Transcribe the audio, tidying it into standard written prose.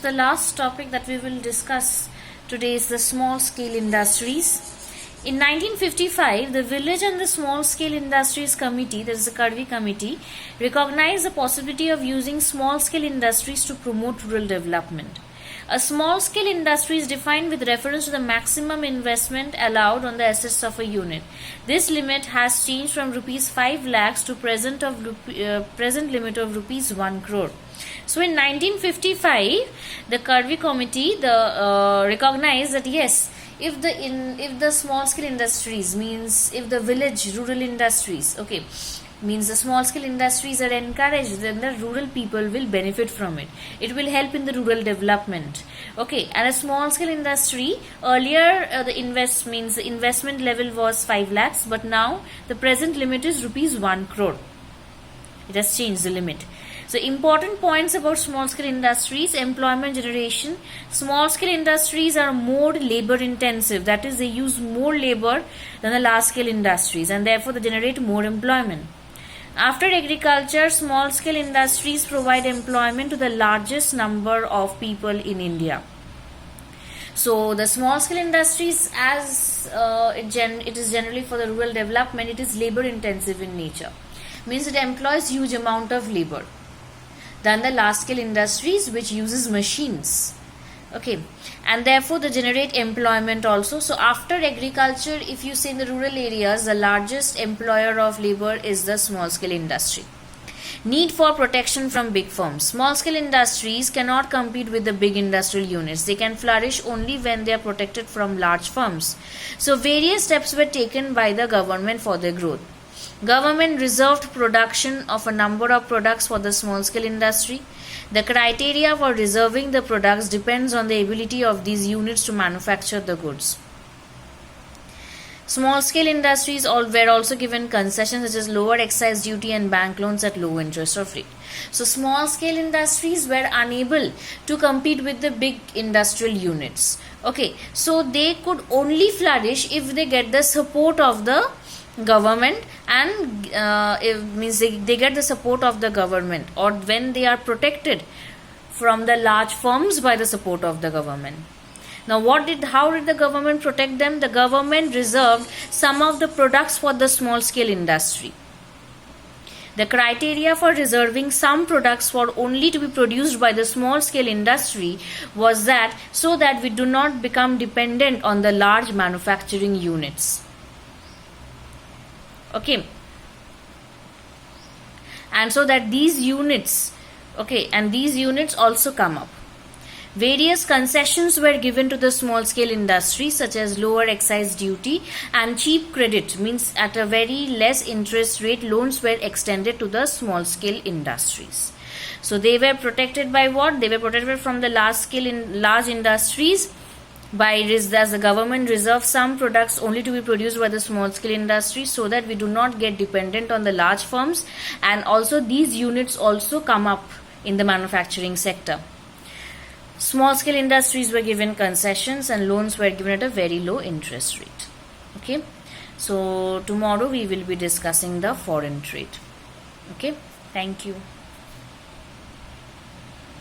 So the last topic that we will discuss today is the small scale industries. In 1955, the Village and the Small Scale Industries Committee, that is the Karvi Committee, recognized the possibility of using small scale industries to promote rural development. A small scale industry is defined with reference to the maximum investment allowed on the assets of a unit. This limit has changed from rupees 5 lakhs to present limit of rupees 1 crore. So in 1955, the Karvi Committee recognized that yes, if the small scale industries, means if the village rural industries, means the small scale industries are encouraged, then the rural people will benefit from it. It will help in the rural development. And a small scale industry, earlier the investment level was 5 lakhs, but now the present limit is rupees 1 crore. It has changed the limit. So important points about small scale industries: employment generation. Small scale industries are more labor intensive, that is, they use more labor than the large scale industries, and therefore they generate more employment. After agriculture, small scale industries provide employment to the largest number of people in India. So the small scale industries, as it is generally for the rural development, it is labor intensive in nature, means it employs huge amount of labor than the large scale industries, which uses machines. And therefore they generate employment also. So after agriculture, if you say in the rural areas, the largest employer of labor is the small scale industry. Need for protection from big firms. Small scale industries cannot compete with the big industrial units. They can flourish only when they are protected from large firms. So various steps were taken by the government for their growth. Government reserved production of a number of products for the small scale industry. The criteria for reserving the products depends on the ability of these units to manufacture the goods. Small scale industries were also given concessions such as lower excise duty and bank loans at low interest of rate. So small scale industries were unable to compete with the big industrial units. So they could only flourish if they get the support of the government, and it means they get the support of the government, or when they are protected from the large firms by the support of the government. Now how did the government protect them? The government reserved some of the products for the small scale industry. The criteria for reserving some products for only to be produced by the small scale industry was that so that we do not become dependent on the large manufacturing units. And so that these units also come up. Various concessions were given to the small scale industry, such as lower excise duty and cheap credit, means at a very less interest rate loans were extended to the small scale industries. So they were protected by what? They were protected from the large industries as the government reserves some products only to be produced by the small scale industry, so that we do not get dependent on the large firms, and also these units also come up in the manufacturing sector. Small scale industries were given concessions and loans were given at a very low interest rate. So tomorrow we will be discussing the foreign trade. Thank you.